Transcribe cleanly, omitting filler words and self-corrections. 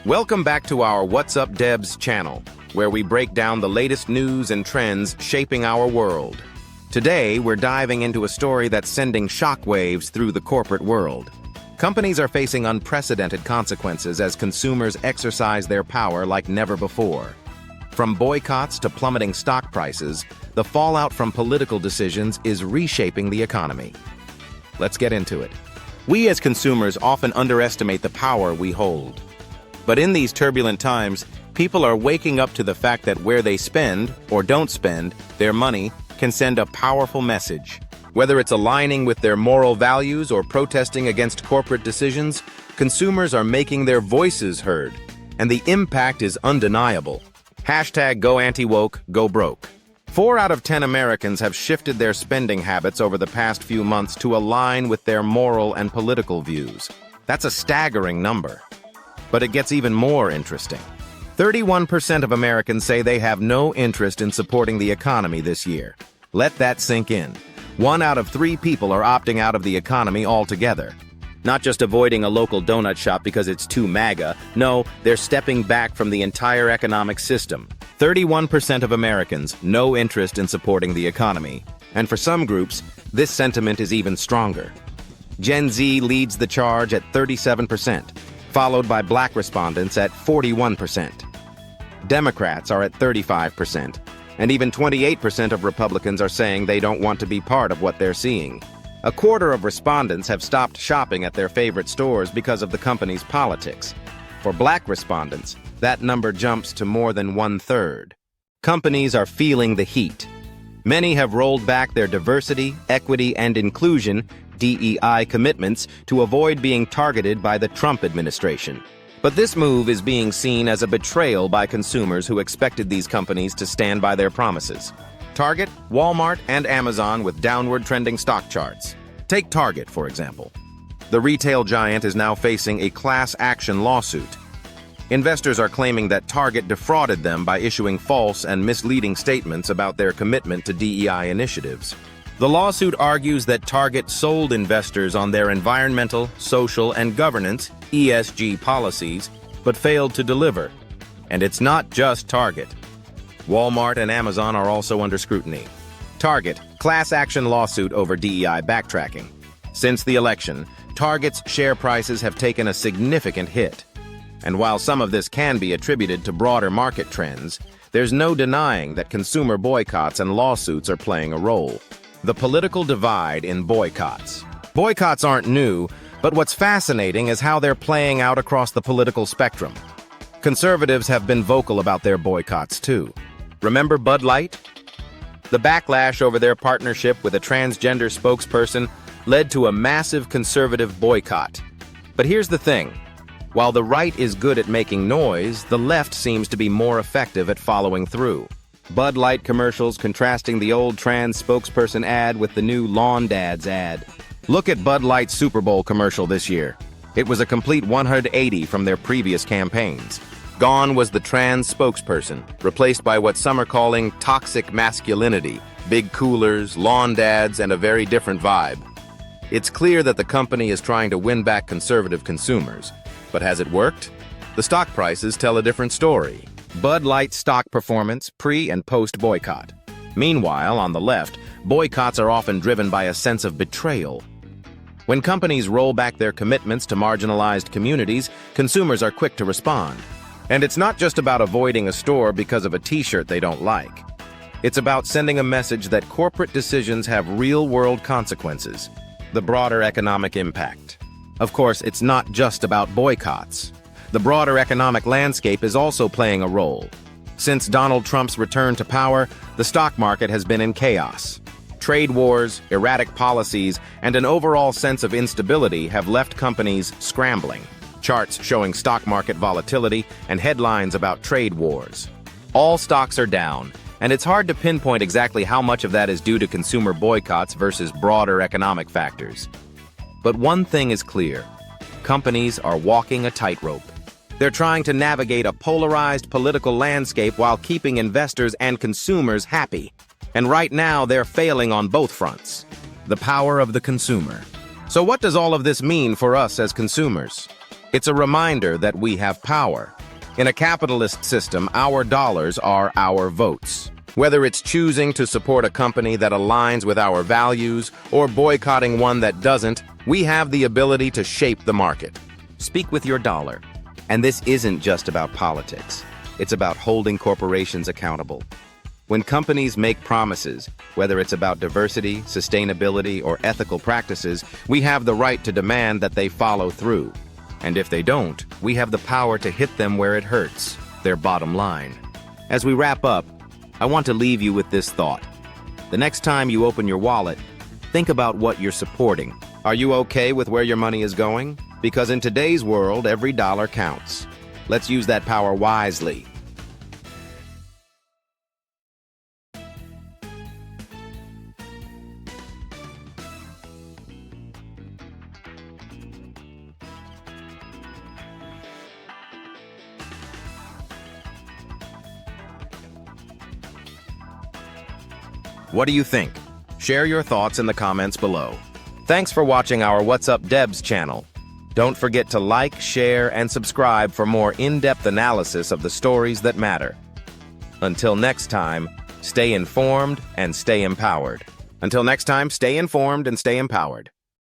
Welcome back to our What's Up Debs channel, where we break down the latest news and trends shaping our world. Today, we're diving into a story that's sending shockwaves through the corporate world. Companies are facing unprecedented consequences as consumers exercise their power like never before. From boycotts to plummeting stock prices, the fallout from political decisions is reshaping the economy. Let's get into it. We as consumers often underestimate the power we hold. But in these turbulent times, people are waking up to the fact that where they spend, or don't spend, their money can send a powerful message. Whether it's aligning with their moral values or protesting against corporate decisions, consumers are making their voices heard, and the impact is undeniable. Hashtag Go Anti-Woke, Go Broke. 4 out of 10 Americans have shifted their spending habits over the past few months to align with their moral and political views. That's a staggering number. But it gets even more interesting. 31% of Americans say they have no interest in supporting the economy this year. Let that sink in. 1 out of 3 people are opting out of the economy altogether. Not just avoiding a local donut shop because it's too MAGA. No, they're stepping back from the entire economic system. 31% of Americans, no interest in supporting the economy. And for some groups, this sentiment is even stronger. Gen Z leads the charge at 37%. Followed by Black respondents at 41%. Democrats are at 35%, and even 28% of Republicans are saying they don't want to be part of what they're seeing. A quarter of respondents have stopped shopping at their favorite stores because of the company's politics. For Black respondents, that number jumps to more than 1/3. Companies are feeling the heat. Many have rolled back their diversity, equity, and inclusion DEI commitments to avoid being targeted by the Trump administration. But this move is being seen as a betrayal by consumers who expected these companies to stand by their promises. Target, Walmart, and Amazon with downward trending stock charts. Take Target, for example. The retail giant is now facing a class action lawsuit. Investors are claiming that Target defrauded them by issuing false and misleading statements about their commitment to DEI initiatives. The lawsuit argues that Target sold investors on their environmental, social, and governance (ESG) policies, but failed to deliver. And it's not just Target. Walmart and Amazon are also under scrutiny. Target, class action lawsuit over DEI backtracking. Since the election, Target's share prices have taken a significant hit. And while some of this can be attributed to broader market trends, there's no denying that consumer boycotts and lawsuits are playing a role. The political divide in boycotts. Boycotts aren't new, but what's fascinating is how they're playing out across the political spectrum. Conservatives have been vocal about their boycotts, too. Remember Bud Light? The backlash over their partnership with a transgender spokesperson led to a massive conservative boycott. But here's the thing. While the right is good at making noise, the left seems to be more effective at following through. Bud Light commercials contrasting the old trans spokesperson ad with the new Lawn Dads ad. Look at Bud Light's Super Bowl commercial this year. It was a complete 180 from their previous campaigns. Gone was the trans spokesperson, replaced by what some are calling toxic masculinity, big coolers, lawn dads, and a very different vibe. It's clear that the company is trying to win back conservative consumers. But has it worked? The stock prices tell a different story. Bud Light stock performance pre- and post-boycott. Meanwhile, on the left, boycotts are often driven by a sense of betrayal. When companies roll back their commitments to marginalized communities, consumers are quick to respond. And it's not just about avoiding a store because of a t-shirt they don't like. It's about sending a message that corporate decisions have real-world consequences, the broader economic impact. Of course, it's not just about boycotts. The broader economic landscape is also playing a role. Since Donald Trump's return to power, the stock market has been in chaos. Trade wars, erratic policies, and an overall sense of instability have left companies scrambling. Charts showing stock market volatility and headlines about trade wars. All stocks are down, and it's hard to pinpoint exactly how much of that is due to consumer boycotts versus broader economic factors. But one thing is clear. Companies are walking a tightrope. They're trying to navigate a polarized political landscape while keeping investors and consumers happy. And right now, they're failing on both fronts. The power of the consumer. So what does all of this mean for us as consumers? It's a reminder that we have power. In a capitalist system, our dollars are our votes. Whether it's choosing to support a company that aligns with our values or boycotting one that doesn't, we have the ability to shape the market. Speak with your dollar. And this isn't just about politics. It's about holding corporations accountable. When companies make promises, whether it's about diversity, sustainability, or ethical practices, we have the right to demand that they follow through. And if they don't, we have the power to hit them where it hurts, their bottom line. As we wrap up, I want to leave you with this thought. The next time you open your wallet, think about what you're supporting. Are you okay with where your money is going? Because in today's world, every dollar counts. Let's use that power wisely. What do you think? Share your thoughts in the comments below. Thanks for watching our What's Up Debs channel. Don't forget to like, share, and subscribe for more in-depth analysis of the stories that matter. Until next time, stay informed and stay empowered. Until next time, stay informed and stay empowered.